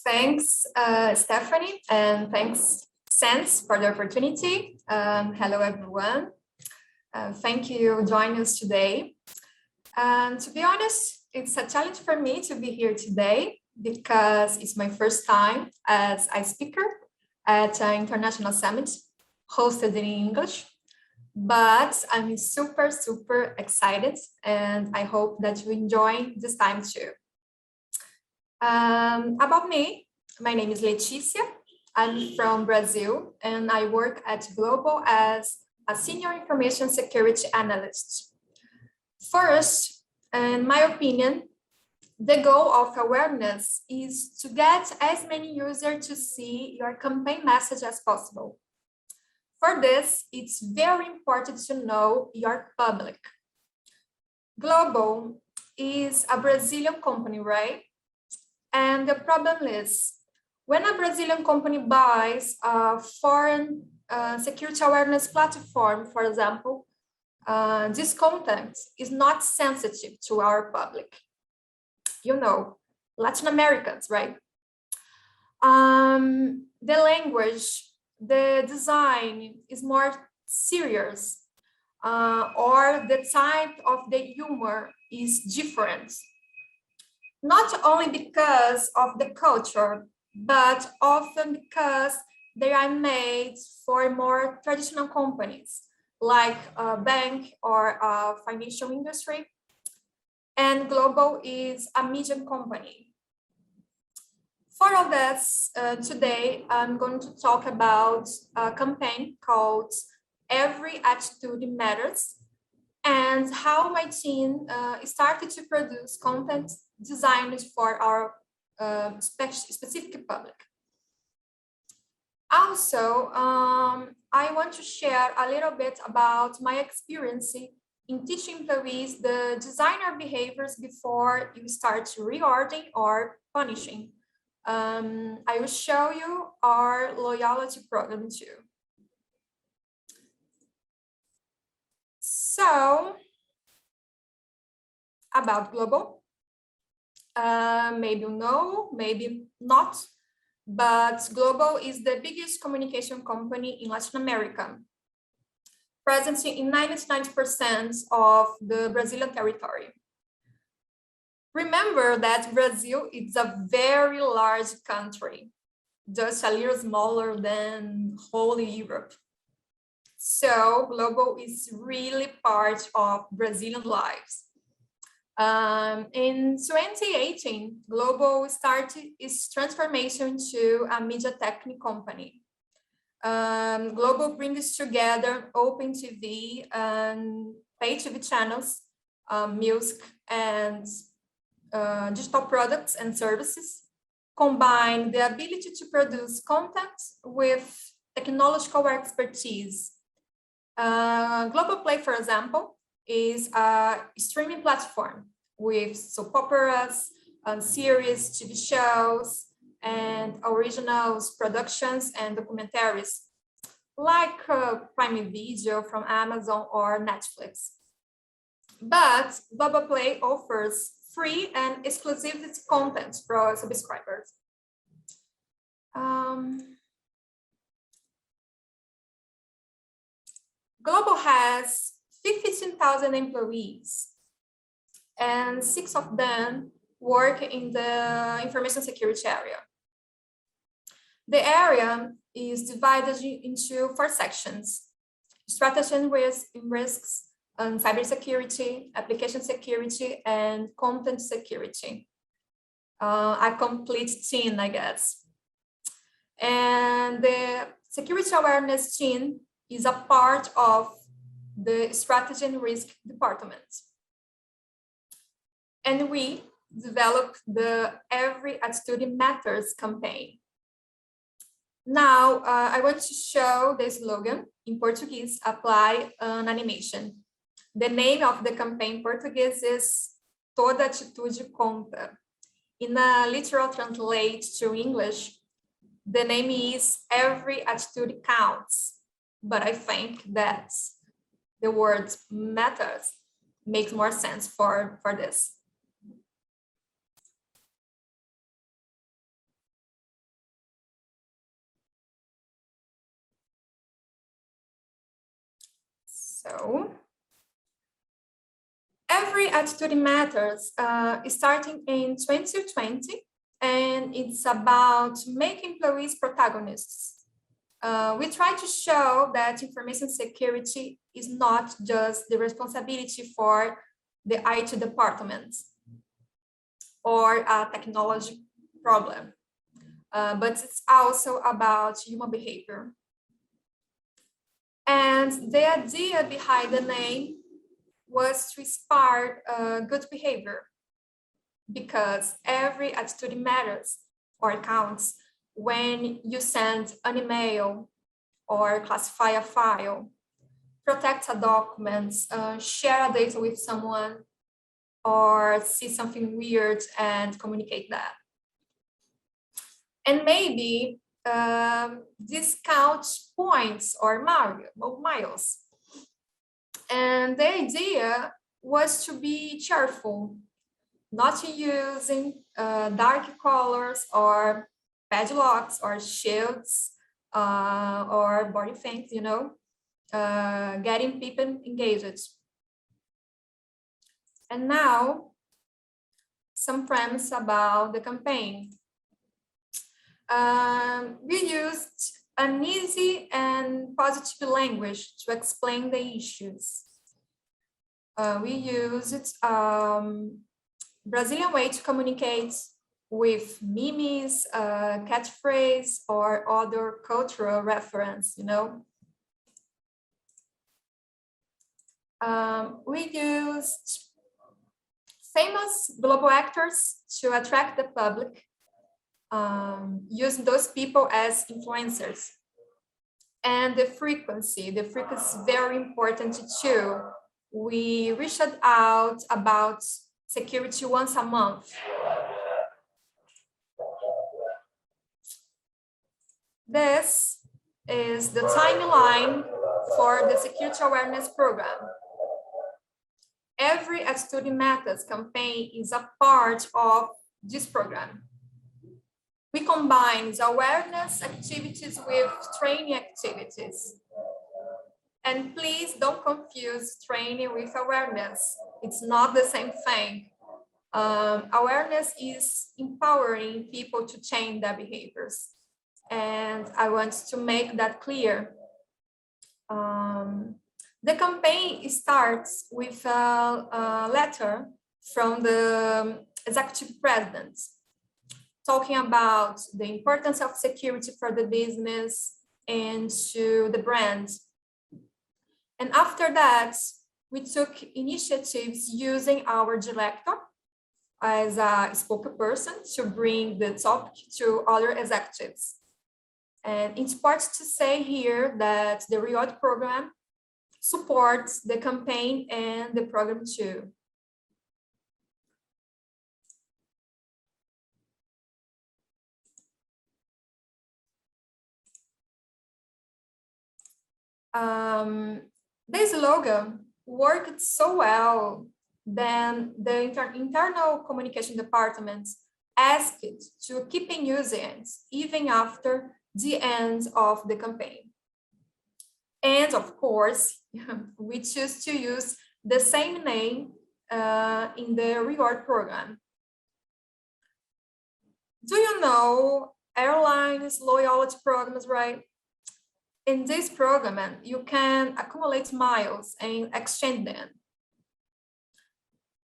Thanks, Stephanie, and thanks, Sense, for the opportunity. Hello, everyone. Thank you for joining us today. And to be honest, it's a challenge for me to be here today because it's my first time as a speaker at an international summit hosted in English. But I'm super excited, and I hope that you enjoy this time too. About me, my name is Leticia. I'm from Brazil, and I work at Globo as a senior information security analyst. First, in my opinion, the goal of awareness is to get as many users to see your campaign message as possible. For this, it's very important to know your public. Globo is a Brazilian company, right? And the problem is, when a Brazilian company buys a foreign security awareness platform, for example, this content is not sensitive to our public. You know, Latin Americans, right? The language, the design is more serious, or the type of the humor is different. Not only because of the culture, but often because they are made for more traditional companies, like a bank or a financial industry. And Globo is a medium company. For all this, today I'm going to talk about a campaign called Every Attitude Matters, and how my team started to produce content designed for our specific public. Also, I want to share a little bit about my experience in teaching employees the designer behaviors before you start rewarding or punishing. I will show you our loyalty program too. So, about Globo. Maybe you know, maybe not, but Globo is the biggest communication company in Latin America, present in 99% of the Brazilian territory. Remember that Brazil is a very large country, just a little smaller than whole Europe. So Globo is really part of Brazilian lives. In 2018, Globo started its transformation to a mediatech company. Globo brings together open TV and pay TV channels, music and digital products and services, combine the ability to produce content with technological expertise. Globoplay, for example, is a streaming platform with soap operas, series, TV shows, and originals, productions, and documentaries, like Prime Video from Amazon or Netflix. But Globoplay offers free and exclusive content for subscribers. Globo has 15,000 employees, and 6 of them work in the information security area. The area is divided into 4 sections: strategy and risks, cybersecurity, application security, and content security. A complete team, I guess. And the security awareness team is a part of the strategy and risk department. And we developed the Every Attitude Matters campaign. Now, I want to show the slogan in Portuguese, apply an animation. The name of the campaign in Portuguese is Toda Atitude Conta. In a literal translate to English, the name is Every Attitude Counts. But I think that the word matters makes more sense for this. So every attitude matters starting in 2020, and it's about making employees protagonists. We try to show that information security is not just the responsibility for the IT department or a technology problem, but it's also about human behavior. And the idea behind the name was to inspire good behavior, because every attitude matters or counts when you send an email or classify a file, protect a document, share a data with someone, or see something weird and communicate that. And maybe discount points or miles. And the idea was to be cheerful, not using dark colors or padlocks or shields or body things, you know, getting people engaged. And now, some premise about the campaign. We used an easy and positive language to explain the issues. We used Brazilian way to communicate with memes, catchphrase, or other cultural reference, you know. We used famous global actors to attract the public, using those people as influencers. And the frequency is very important too. We reached out about security once a month. This is the timeline for the security awareness program. Every Attitude Matters campaign is a part of this program. We combine awareness activities with training activities. And please don't confuse training with awareness. It's not the same thing. Awareness is empowering people to change their behaviors. And I want to make that clear. The campaign starts with a letter from the executive president, talking about the importance of security for the business and to the brand. And after that, we took initiatives using our director as a spokesperson to bring the topic to other executives. And it's important to say here that the reward program supports the campaign and the program too. The slogan worked so well, then the internal communication department asked to keep using it even after the end of the campaign. And of course, we choose to use the same name in the reward program. Do you know airlines loyalty programs, right? In this program, you can accumulate miles and exchange them.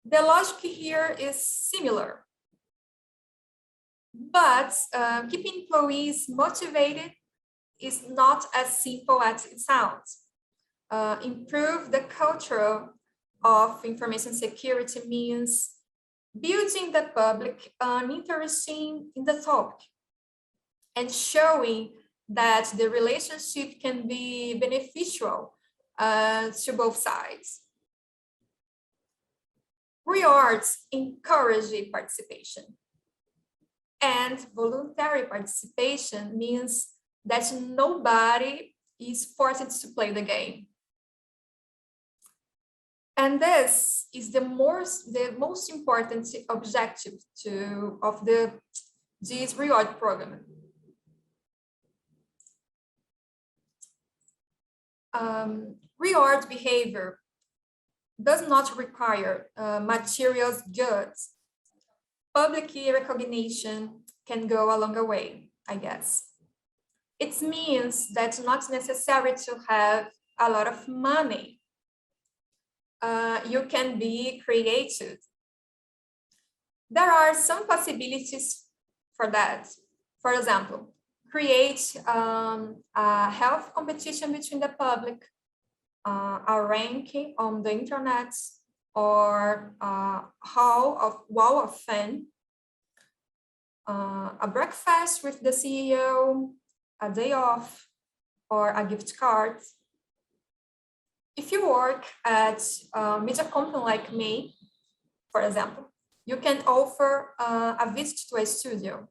The logic here is similar, but keeping employees motivated is not as simple as it sounds. Improve the culture of information security means building the public an interest in the topic and showing that the relationship can be beneficial to both sides. Rewards encourage participation. And voluntary participation means that nobody is forced to play the game. And this is the most important objective of this reward program. Reward behavior does not require materials goods. Public recognition can go a longer way, I guess. It means that not necessary to have a lot of money. You can be creative. There are some possibilities for that. For example, create a health competition between the public, a ranking on the internet, or wall of fame, a breakfast with the CEO, a day off, or a gift card. If you work at a media company like me, for example, you can offer a visit to a studio.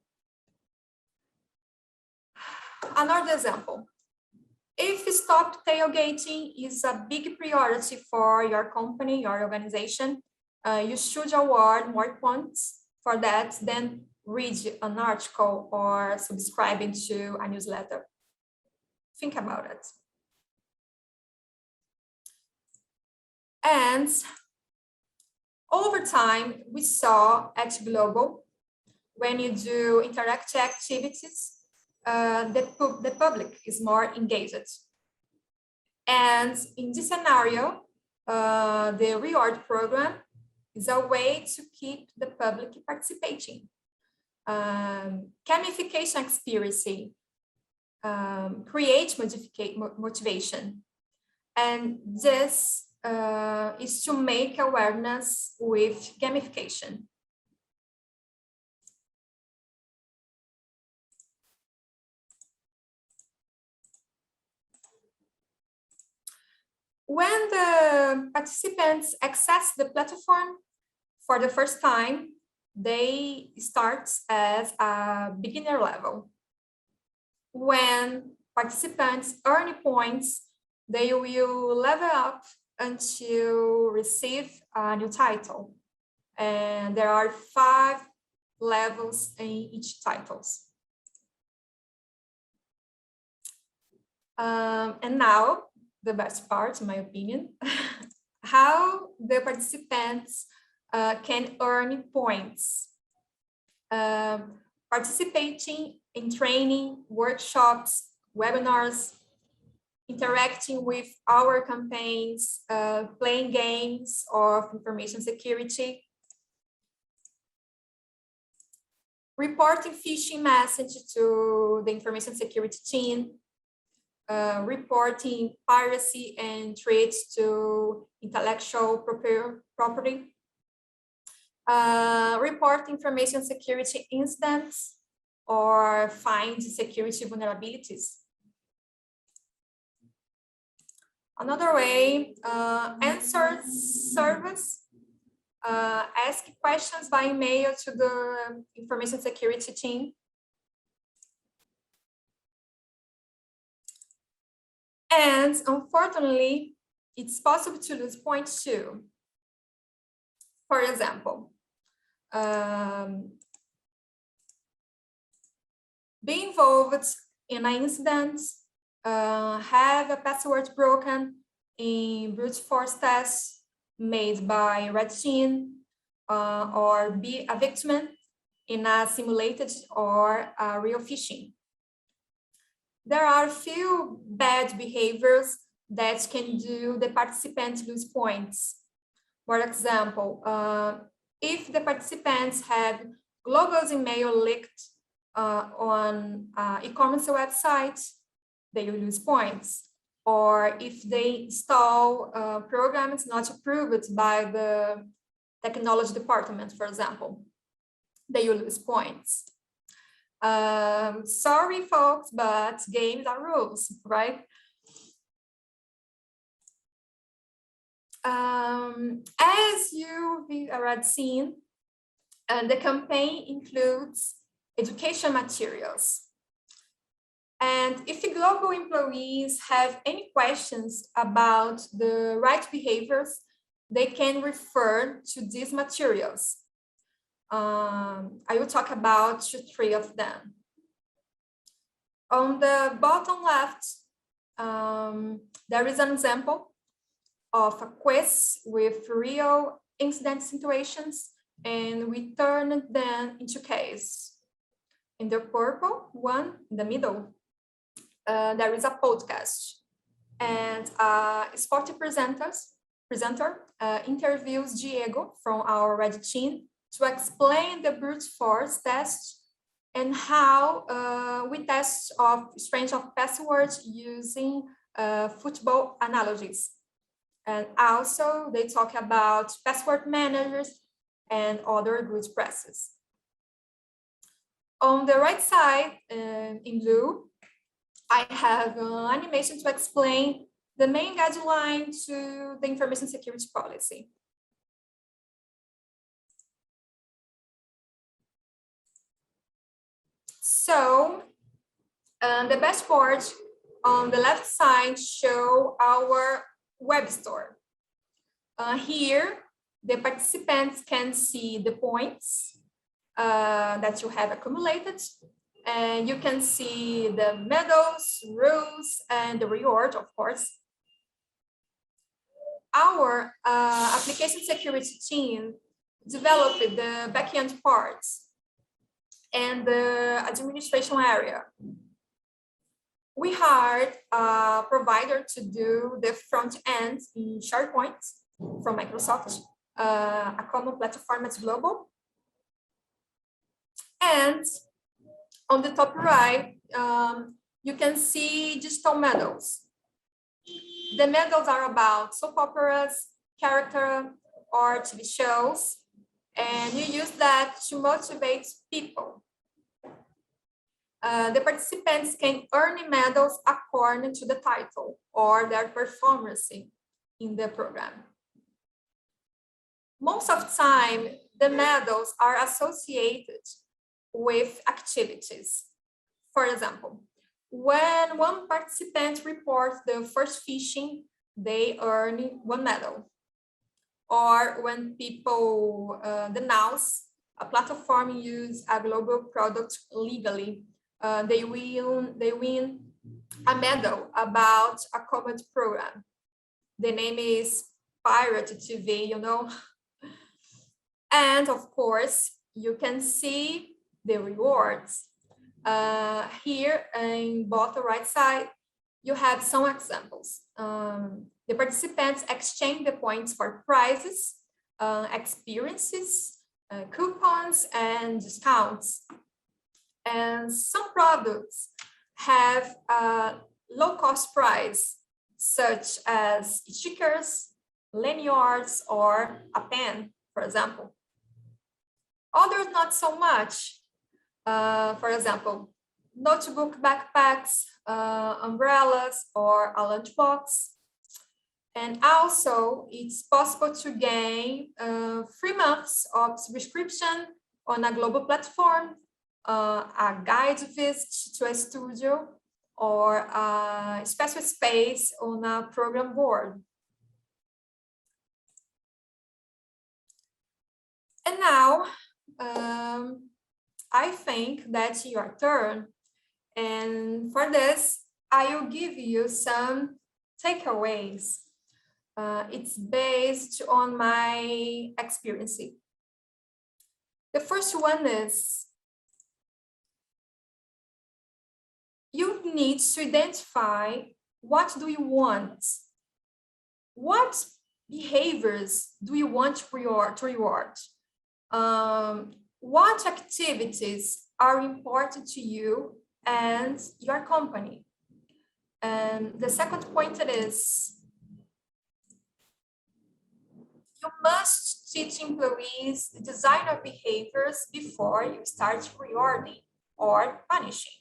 Another example, if stop tailgating is a big priority for your company, your organization, you should award more points for that than read an article or subscribing to a newsletter. Think about it. And over time, we saw at Globo, when you do interactive activities, the public is more engaged. And in this scenario, the reward program is a way to keep the public participating. Gamification experience creates motivation. And this is to make awareness with gamification. When the participants access the platform for the first time, they start as a beginner level. When participants earn points, they will level up until receive a new title. And there are 5 levels in each titles. And now, the best part, in my opinion, how the participants can earn points. Participating in training, workshops, webinars, interacting with our campaigns, playing games of information security, reporting phishing message to the information security team, reporting piracy and threats to intellectual property, report information security incidents, or find security vulnerabilities. Another way, answer surveys, ask questions by email to the information security team. And unfortunately, it's possible to lose points too. For example, be involved in an incident, have a password broken in brute force tests made by red team, or be a victim in a simulated or a real phishing. There are few bad behaviors that can do the participants lose points. For example, if the participants have Globo's email leaked on e-commerce website, they will lose points. Or if they install programs not approved by the technology department, for example, they will lose points. Sorry, folks, but games are rules, right? As you've already seen, the campaign includes education materials. And if the global employees have any questions about the right behaviors, they can refer to these materials. I will talk about 3 of them. On the bottom left, there is an example of a quiz with real incident situations, and we turned them into case. In the purple one, in the middle, there is a podcast, and a sporty presenter interviews Diego from our red team to explain the brute force test and how we test of strength of passwords using football analogies. And also they talk about password managers and other good presses. On the right side, in blue, I have an animation to explain the main guideline to the information security policy. So the dashboard on the left side show our web store. Here, the participants can see the points that you have accumulated, and you can see the medals, rules, and the reward, of course. Our application security team developed the backend parts and the administration area. We hired a provider to do the front end in SharePoint from Microsoft, a common platform at Globo. And on the top right, you can see digital medals. The medals are about soap operas, character, or TV shows, and you use that to motivate people. The participants can earn medals according to the title or their performance in the program. Most of the time, the medals are associated with activities. For example, when one participant reports the first phishing, they earn 1 medal. Or when people denounce a platform use a global product legally, they win a medal about a common program. The name is Pirate TV, you know. And of course, you can see the rewards. Here in bottom right side, you have some examples. The participants exchange the points for prizes, experiences, coupons, and discounts. And some products have a low-cost price, such as stickers, lanyards, or a pen, for example. Others not so much. For example, notebook backpacks, umbrellas, or a lunchbox. And also, it's possible to gain 3 months of subscription on a global platform, a guide visit to a studio, or a special space on a program board. And now, I think that's your turn. And for this, I will give you some takeaways. It's based on my experience. The first one is you need to identify what do you want. What behaviors do you want to reward? What activities are important to you and your company? And the second point is you must teach employees the design of behaviors before you start rewarding or punishing.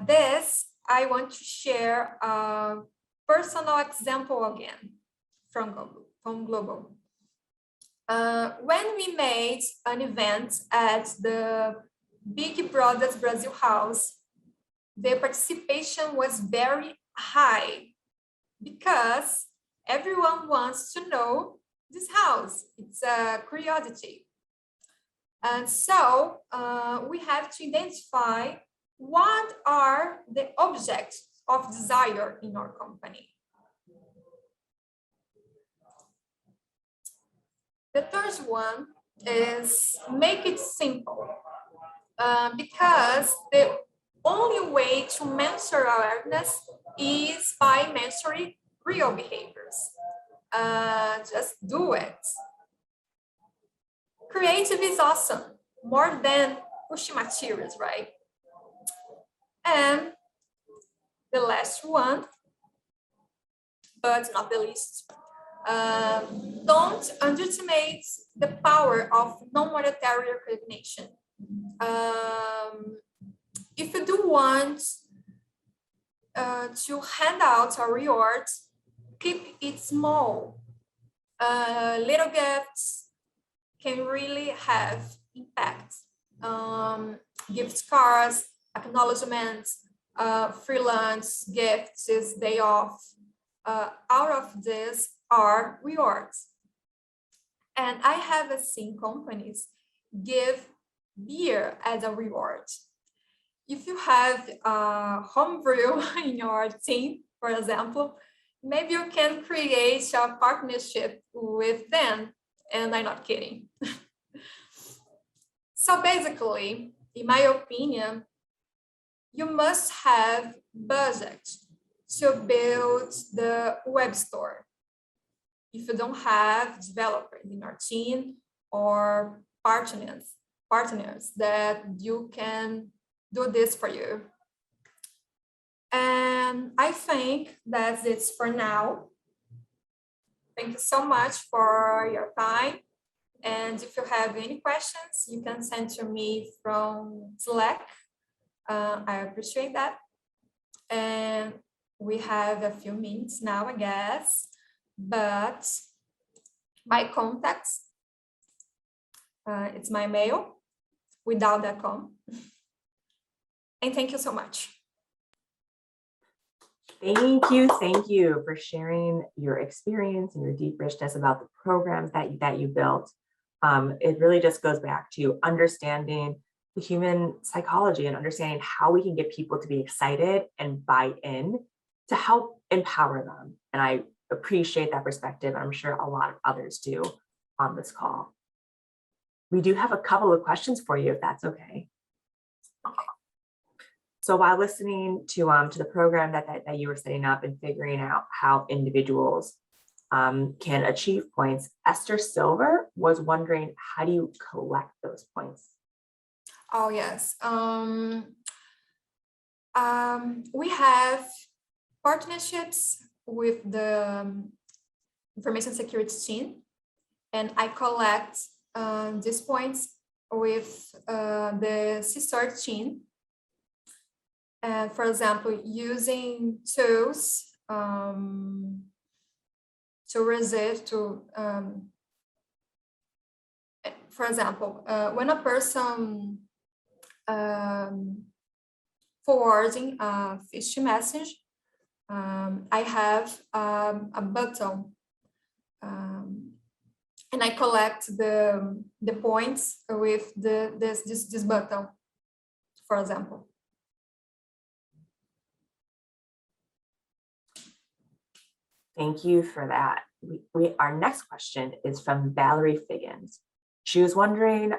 This, I want to share a personal example again from Globo. When we made an event at the Big Brothers Brazil house, the participation was very high because everyone wants to know this house. It's a curiosity. And so we have to identify what are the objects of desire in our company. The third one is make it simple, because the only way to measure awareness is by measuring real behaviors. Just do it. Creative is awesome, more than pushy materials, right? And the last one, but not the least, don't underestimate the power of non-monetary recognition. If you do want to hand out a reward, keep it small. Little gifts can really have impact. Gift cards, acknowledgements, freelance gifts, day off. All of these are rewards. And I have seen companies give beer as a reward. If you have homebrew in your team, for example, maybe you can create a partnership with them. And I'm not kidding. So basically, in my opinion, you must have budget to build the web store. If you don't have developers in your team or partners that you can do this for you. And I think that's it for now. Thank you so much for your time. And if you have any questions, you can send to me from Slack. I appreciate that. And we have a few minutes now, I guess, but my contacts, it's my mail without the com. And thank you so much. Thank you for sharing your experience and your deep richness about the programs that you built. It really just goes back to understanding the human psychology and understanding how we can get people to be excited and buy in to help empower them. And I appreciate that perspective. I'm sure a lot of others do on this call. We do have a couple of questions for you, if that's okay. So while listening to the program that you were setting up and figuring out how individuals can achieve points, Esther Silver was wondering, how do you collect those points? Oh, yes. We have partnerships with the information security team, and I collect these points with the CSOR team. For example, using tools to receive for example, when a person forwarding a phishing message, I have a button, and I collect the points with this button, for example. Thank you for that. Our next question is from Valerie Figgins. She was wondering,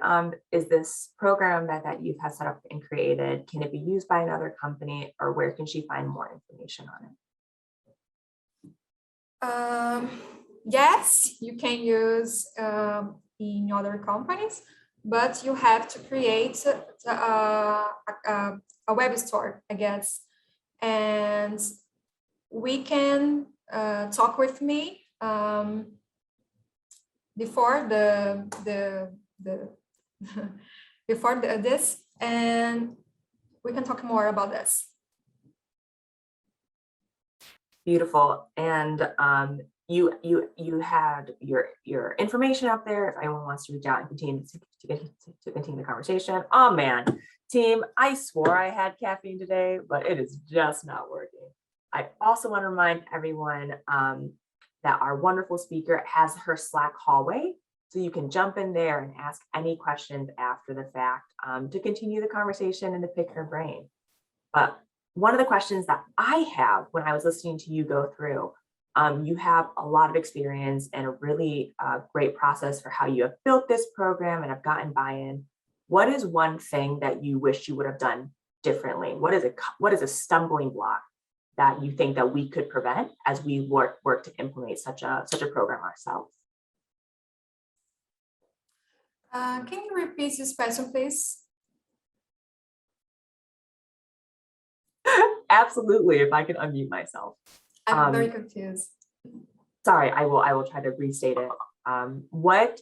is this program that you've had set up and created, can it be used by another company, or where can she find more information on it? Yes, you can use in other companies, but you have to create a web store, I guess. And we can talk with me before this, and we can talk more about this. Beautiful. And you had your information out there if anyone wants to reach out and continue to continue the conversation. Oh man, team, I swore I had caffeine today, but it is just not working. I also want to remind everyone that our wonderful speaker has her Slack hallway, so you can jump in there and ask any questions after the fact to continue the conversation and to pick her brain. But one of the questions that I have when I was listening to you go through You have a lot of experience and a really great process for how you have built this program and have gotten buy-in. What is one thing that you wish you would have done differently? What is a stumbling block that you think that we could prevent as we work to implement such a program ourselves? Can you repeat this question, please? Absolutely, if I can unmute myself. I'm very confused. Sorry, I will try to restate it. What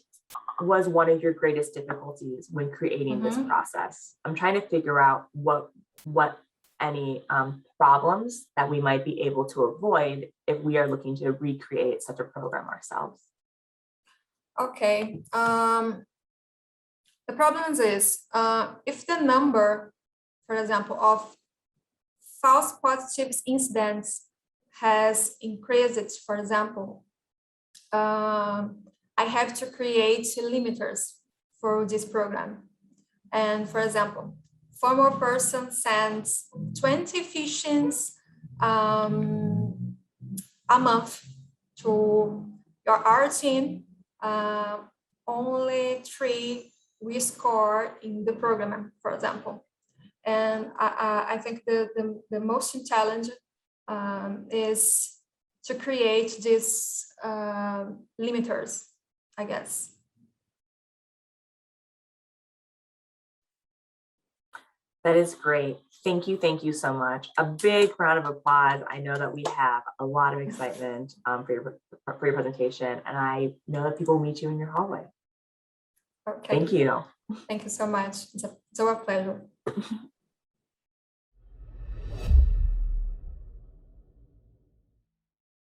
was one of your greatest difficulties when creating this process? I'm trying to figure out what any problems that we might be able to avoid if we are looking to recreate such a program ourselves. Okay. The problem is if the number, for example, of false positives incidents has increased, for example, I have to create limiters for this program. And for example, former person sends 20 phishings a month to our team. Only 3 we score in the program, for example. And I think the most challenge is to create these limiters, I guess. That is great. Thank you so much. A big round of applause. I know that we have a lot of excitement for your presentation, and I know that people will meet you in your hallway. Okay. Thank you. Thank you so much. It's a pleasure.